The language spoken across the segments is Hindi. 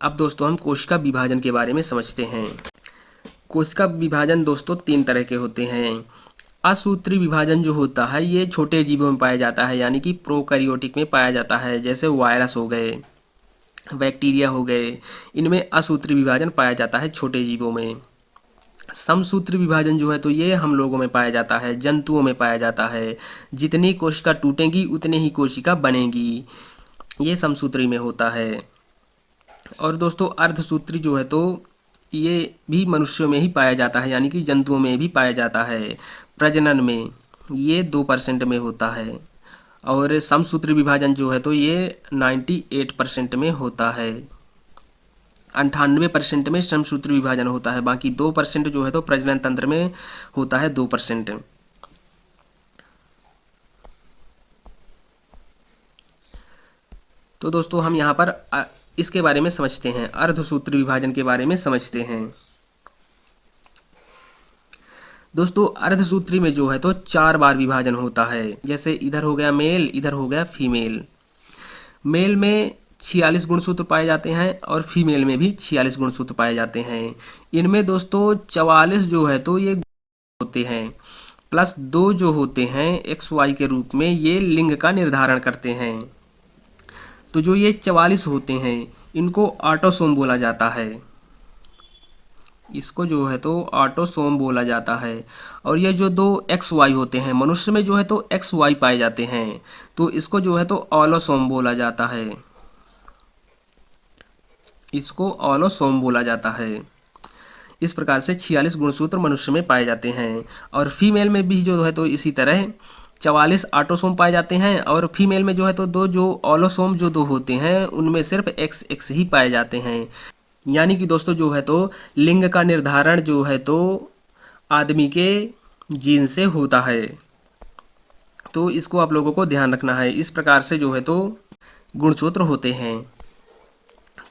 अब दोस्तों हम कोशिका विभाजन के बारे में समझते हैं। कोशिका विभाजन दोस्तों 3 तरह के होते हैं। असूत्री विभाजन जो होता है ये छोटे जीवों में पाया जाता है, यानी कि प्रोकैरियोटिक में पाया जाता है, जैसे वायरस हो गए, बैक्टीरिया हो गए। इनमें असूत्री विभाजन पाया जाता है छोटे जीवों में। समसूत्री विभाजन जो है तो ये हम लोगों में पाया जाता है, जंतुओं में पाया जाता है। जितनी कोशिका टूटेंगी उतनी ही कोशिका बनेगी, ये समसूत्री में होता है। और दोस्तों अर्धसूत्री जो है तो ये भी मनुष्यों में ही पाया जाता है, यानी कि जंतुओं में भी पाया जाता है। प्रजनन में ये 2% में होता है। और समसूत्री विभाजन जो है तो ये 98% में होता है। 98% में समसूत्री विभाजन होता है, बाकी 2% जो है तो प्रजनन तंत्र में होता है, 2%। तो दोस्तों हम यहाँ पर इसके बारे में समझते हैं, अर्धसूत्री विभाजन के बारे में समझते हैं। दोस्तों अर्धसूत्री में जो है तो 4 बार विभाजन होता है, जैसे इधर हो गया मेल, इधर हो गया फीमेल। मेल में 46 गुणसूत्र पाए जाते हैं और फीमेल में भी 46 गुणसूत्र पाए जाते हैं। इनमें दोस्तों 44 जो है तो ये होते हैं, प्लस 2 जो होते हैं एक्स वाई के रूप में, ये लिंग का निर्धारण करते हैं। तो जो ये 44 होते हैं इनको ऑटोसोम बोला जाता है, इसको जो है तो ऑटोसोम बोला जाता है। और ये जो 2 एक्स वाई होते हैं, मनुष्य में जो है तो एक्स वाई पाए जाते हैं, तो इसको जो है तो ऑलोसोम बोला जाता है, इसको ऑलोसोम बोला जाता है। इस प्रकार से 46 गुणसूत्र मनुष्य में पाए जाते हैं। और फीमेल में भी जो है तो इसी तरह 44 ऑटोसोम पाए जाते हैं, और फीमेल में जो है तो 2 जो ऑलोसोम जो 2 होते हैं उनमें सिर्फ XX ही पाए जाते हैं। यानी कि दोस्तों जो है तो लिंग का निर्धारण जो है तो आदमी के जीन से होता है, तो इसको आप लोगों को ध्यान रखना है। इस प्रकार से जो है तो गुणसूत्र होते हैं।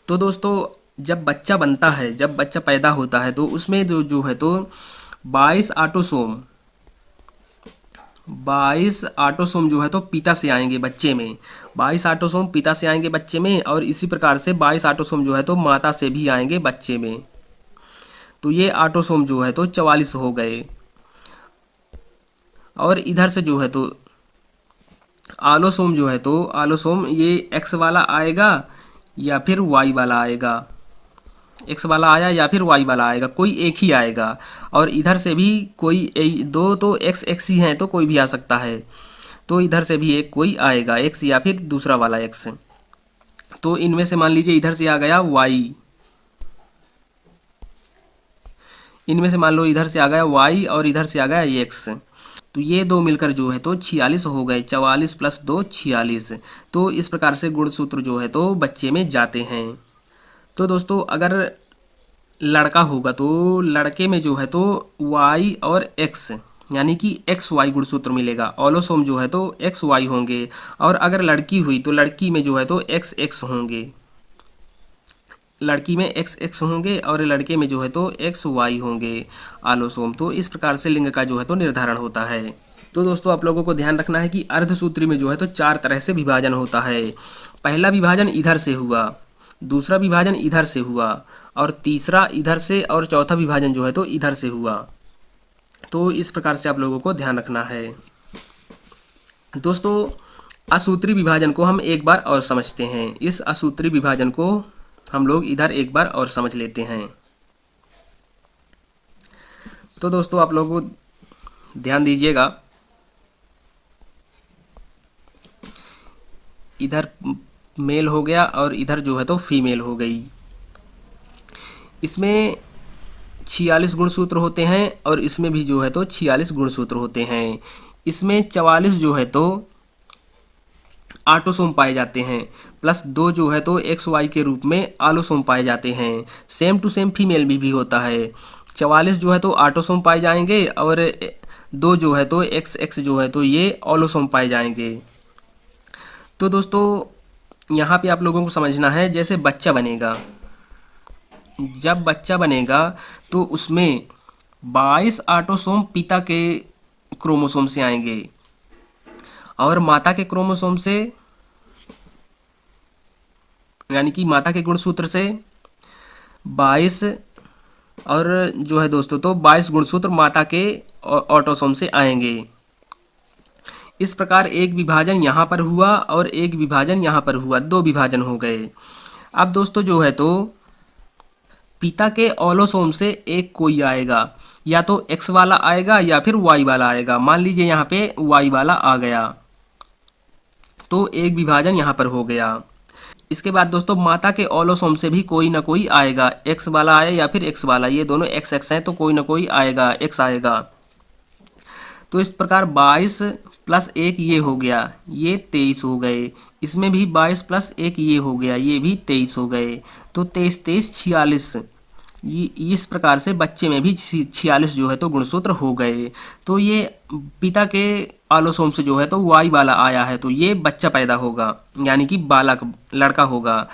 तो दोस्तों जब बच्चा बनता है, जब बच्चा पैदा होता है, तो उसमें जो है तो 22 ऑटोसोम 22 ऑटोसोम जो है तो पिता से आएंगे बच्चे में, 22 ऑटोसोम पिता से आएंगे बच्चे में, और इसी प्रकार से 22 ऑटोसोम जो है तो माता से भी आएंगे बच्चे में। तो ये ऑटोसोम जो है तो 44 हो गए। और इधर से जो है तो आलोसोम जो है तो आलोसोम ये एक्स वाला आएगा या फिर वाई वाला आएगा, एक्स वाला आया या फिर वाई वाला आएगा, कोई एक ही आएगा। और इधर से भी कोई 2 तो एक्स ही हैं, तो कोई भी आ सकता है, तो इधर से भी एक कोई आएगा, एक्स या फिर दूसरा वाला एक्स। तो इनमें से मान लीजिए इधर से आ गया वाई, इनमें से मान लो इधर से आ गया वाई और इधर से आ गया एक्स, तो ये 2 मिलकर जो है तो 46 हो गए। 44 + 2 46। तो इस प्रकार से गुणसूत्र जो है तो बच्चे में जाते हैं। तो दोस्तों अगर लड़का होगा तो लड़के में जो है तो वाई और एक्स, यानी कि एक्स वाई गुणसूत्र मिलेगा। ऑलोसोम जो है तो एक्स वाई होंगे। और अगर लड़की हुई तो लड़की में जो है तो एक्स एक्स होंगे, लड़की में एक्स एक्स होंगे और लड़के में जो है तो एक्स वाई होंगे आलोसोम। तो इस प्रकार से लिंग का जो है तो निर्धारण होता है। तो दोस्तों आप लोगों को ध्यान रखना है कि अर्धसूत्री में जो है तो 4 तरह से विभाजन होता है। पहला विभाजन इधर से हुआ, दूसरा विभाजन इधर से हुआ, और तीसरा इधर से, और चौथा विभाजन जो है तो इधर से हुआ। तो इस प्रकार से आप लोगों को ध्यान रखना है। दोस्तों असूत्री विभाजन को हम एक बार और समझते हैं। इस असूत्री विभाजन को हम लोग इधर एक बार और समझ लेते हैं। तो दोस्तों आप लोगों को ध्यान दीजिएगा, इधर मेल हो गया और इधर जो है तो फीमेल हो गई। इसमें 46 गुणसूत्र होते हैं और इसमें भी जो है तो 46 गुणसूत्र होते हैं। इसमें 44 जो है तो ऑटोसोम पाए जाते हैं, प्लस 2 जो है तो एक्स वाई के रूप में आलोसोम पाए जाते हैं। सेम टू सेम फीमेल भी होता है। 44 जो है तो ऑटोसोम पाए जाएंगे और 2 जो है तो एक्स एक्स जो है तो ये ऑलोसोम पाए जाएंगे। तो दोस्तों यहाँ पे आप लोगों को समझना है, जैसे बच्चा बनेगा, जब बच्चा बनेगा तो उसमें 22 ऑटोसोम पिता के क्रोमोसोम से आएंगे और माता के क्रोमोसोम से, यानी कि माता के गुणसूत्र से 22 और जो है दोस्तों तो 22 गुणसूत्र माता के ऑटोसोम से आएंगे। इस प्रकार एक विभाजन यहाँ पर हुआ और एक विभाजन यहाँ पर हुआ, दो विभाजन हो गए। अब दोस्तों जो है तो पिता के ऑलोसोम से एक कोई आएगा, या तो एक्स वाला आएगा या फिर वाई वाला आएगा। मान लीजिए यहाँ पे वाई वाला आ गया तो एक विभाजन यहाँ पर हो गया। इसके बाद दोस्तों माता के ऑलोसोम से भी कोई ना कोई आएगा, एक्स वाला आए या फिर एक्स वाला, ये दोनों एक्स एक्स हैं तो कोई ना कोई आएगा, एक्स आएगा। तो इस प्रकार 22 प्लस 1 ये हो गया, ये 23 हो गए। इसमें भी 22 प्लस 1 ये हो गया, ये भी 23 हो गए। तो 23 23 46, इस प्रकार से बच्चे में भी 46 जो है तो गुणसूत्र हो गए। तो ये पिता के आलोसोम से जो है तो वाई वाला आया है, तो ये बच्चा पैदा होगा, यानी कि बालक लड़का होगा।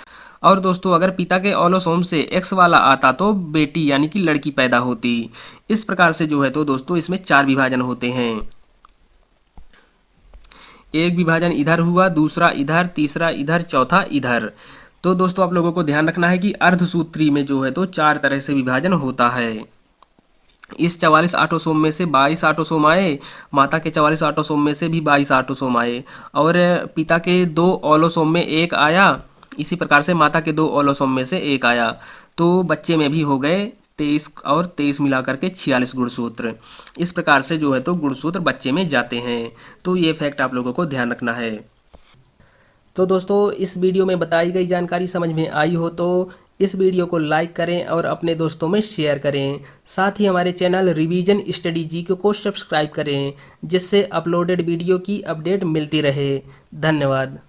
और दोस्तों अगर पिता के ऑलोसोम से एक्स वाला आता तो बेटी यानी कि लड़की पैदा होती। इस प्रकार से जो है तो दोस्तों इसमें 4 विभाजन होते हैं। एक विभाजन इधर हुआ, दूसरा इधर, तीसरा इधर, चौथा इधर। तो दोस्तों आप लोगों को ध्यान रखना है कि अर्धसूत्री में जो है तो 4 तरह से विभाजन होता है। इस 44 ऑटोसोम में से 22 ऑटोसोम आए, माता के 44 ऑटोसोम में से भी 22 ऑटोसोम आए, और पिता के 2 ऑलोसोम में एक आया। इसी प्रकार से माता के 2 ऑलोसोम में से एक आया, तो बच्चे में भी हो गए 23 और 23 मिलाकर के 46 गुणसूत्र। इस प्रकार से जो है तो गुणसूत्र बच्चे में जाते हैं। तो ये फैक्ट आप लोगों को ध्यान रखना है। तो दोस्तों इस वीडियो में बताई गई जानकारी समझ में आई हो तो इस वीडियो को लाइक करें और अपने दोस्तों में शेयर करें। साथ ही हमारे चैनल रिवीजन स्टडी जीके को सब्सक्राइब करें, जिससे अपलोडेड वीडियो की अपडेट मिलती रहे। धन्यवाद।